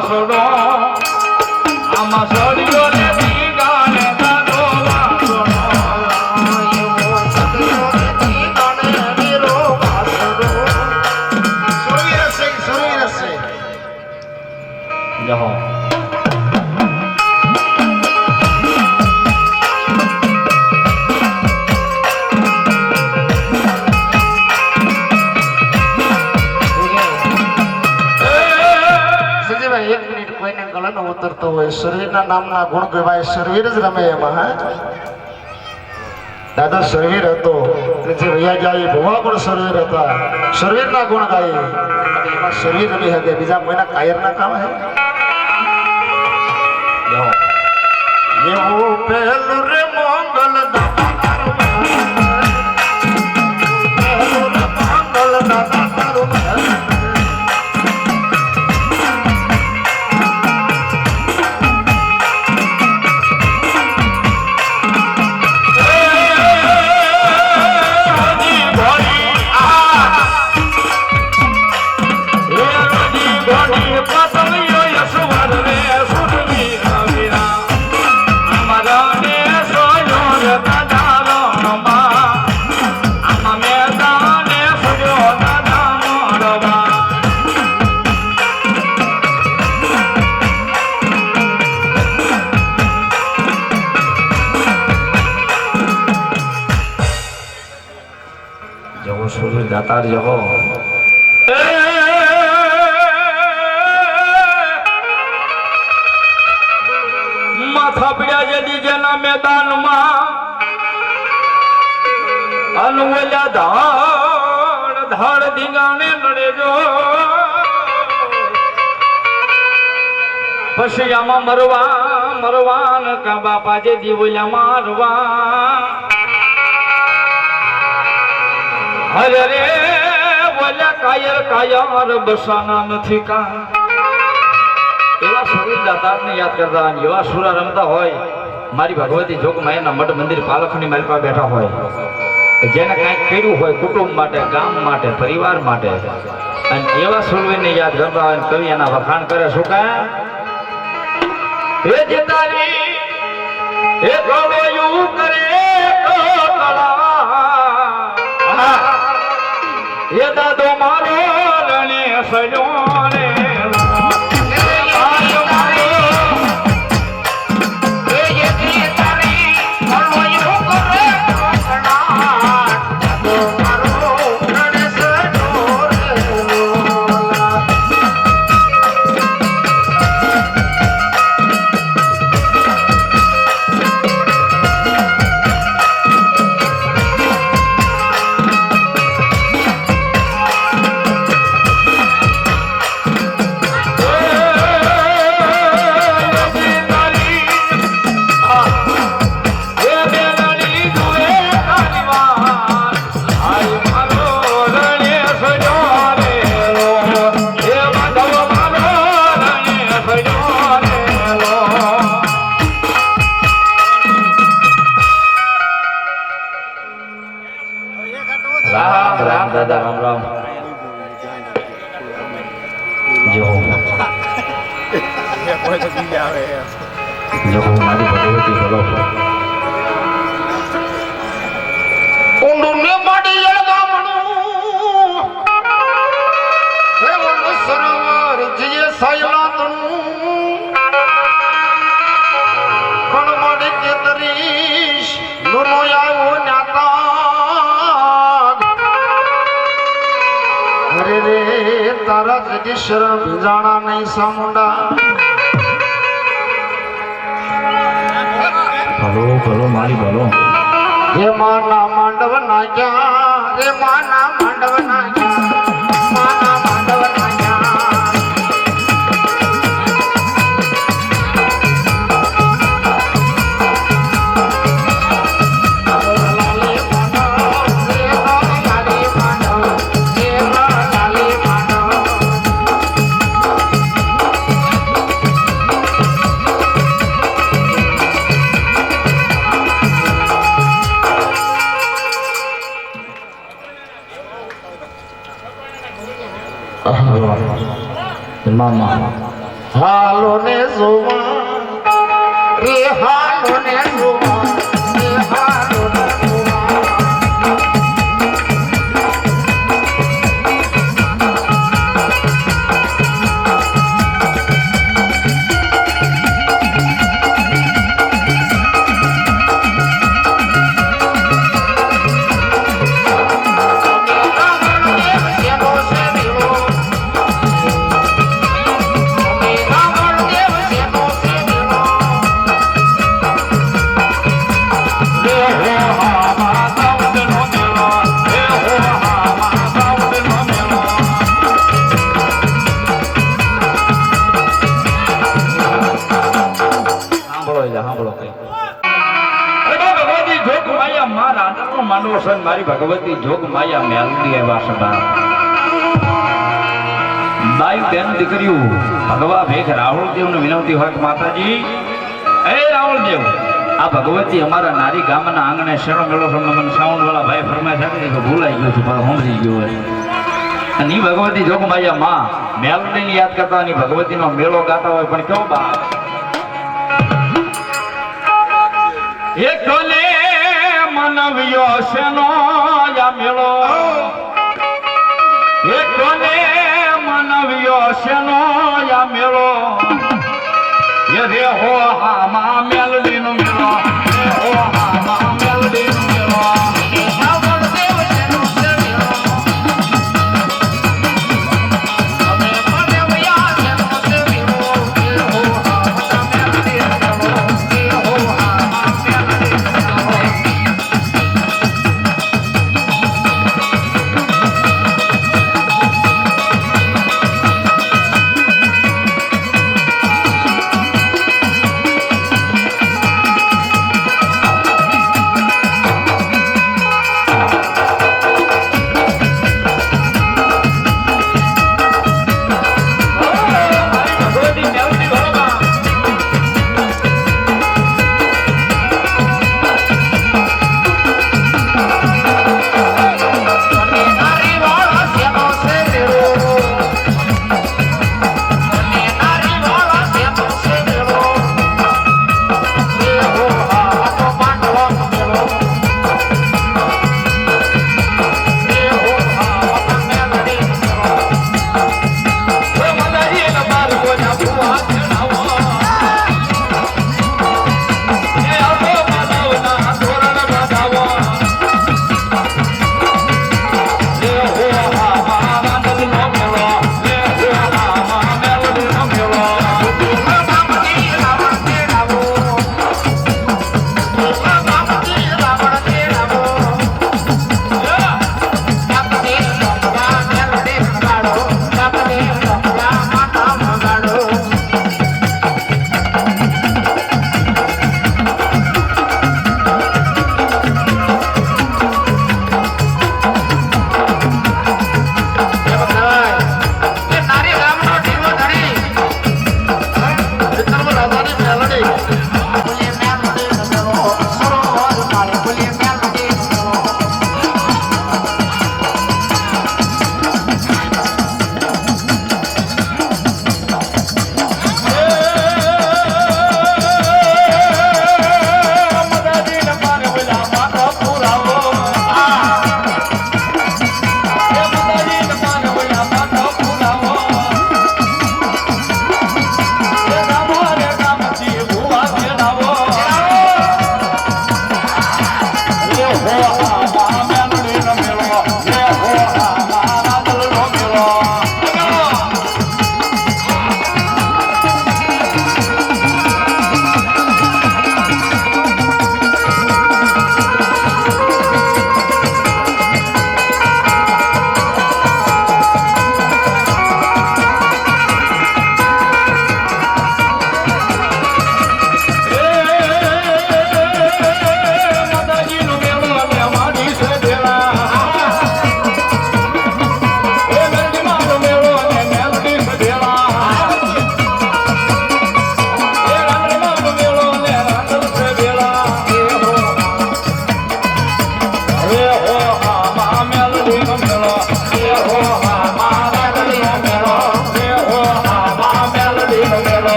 વાસડો આમાં સળિયો ને દીગાને દાદો વાસડો એવો સળિયો ને દીગાને વીરો વાસડો સુરવી રસે જહો ઉતરતો હોય શરીરના નામના ગુણ કહેવાય શરીર જ રમે એમાં હા દાદા શરીર હતો જે વૈયા જાય ભવા પણ શરીર હતા શરીરના ગુણ ગાય એમાં શરીર રમી શકે બીજા કોઈના કાયરના કામ હે એવું પહેલું રે મંગલ દાદા તારું દાતાર જહો માથા પીડ્યા જદી જેના મેદાનમાં અનવલ્યા ધાડ ધાડ ધીંગાણે લડે જો પછી આમાં મરવાન કા બાપા જે દીવલ્યા મારવા અરે રે બોલ્યા કાયર બસાના નથી કા એવા શરીર દાતારને યાદ કરતા એવા સુરા રમતા હોય મારી ભગવતી જોગમાં એના મઠ મંદિર પાલખની માલપા બેઠા હોય જેને કાંઈક કર્યું હોય કુટુંબ માટે ગામ માટે પરિવાર માટે અને એવા સુરવીરને યાદ કરતા હોય કવિ એના વખાણ કરે શું કા હે જતારી હે ગોળયું કરે એ દાદો મારો રણે સજ્યો ને રામ દાદા રામ રામ જો મારી ભગવતી બોલો ઊંડું ને માડી ગામનું હે વન સરોવર જીએ સાયલાતનું કોણ માડી કે તરીશ નુનો આવો નાતા તારા જગી શરમ જાણા નહીં સામુંડા ભલો મારી ભલો હે માના માંડવ નાખ્યા રે માના માંડવ નાખ્યા માના માંડવ નાખ્યા મામા હાલો ને જોવા રે હાલો ને જોવા રે હાલો ને જોવા મારી ભગવતી જોગ માયા મેલડી એવા સદા બાઈ બેન દીકરીઓ ભગવા ભેખ રાવળ દેવ ને વિનંતી હોય કે માતાજી એ રાવળ દેવ આ ભગવતી અમારા નારી ગામના આંગણે શેરો મેળો તમને મને સાઉન્ડ વાળા ભાઈ ફરમાય છે કે ભૂલાઈ ગયું છું પણ સમજી ગયો હોય અને ઈ ભગવતી જોગ માયા માં મેલડીને યાદ કરતા ની ભગવતીનો મેળો ગાતા હોય પણ કેવો બા એક ઢોલે મનવ્યો શેનો યા મેળો એક ઢોલે મનવ્યો શેનો યા મેળો એ રે હો હામાં મેલડીનો મેળો રે હો હામાં મેલડીનો મેળો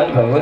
ભાઈ ભગવતી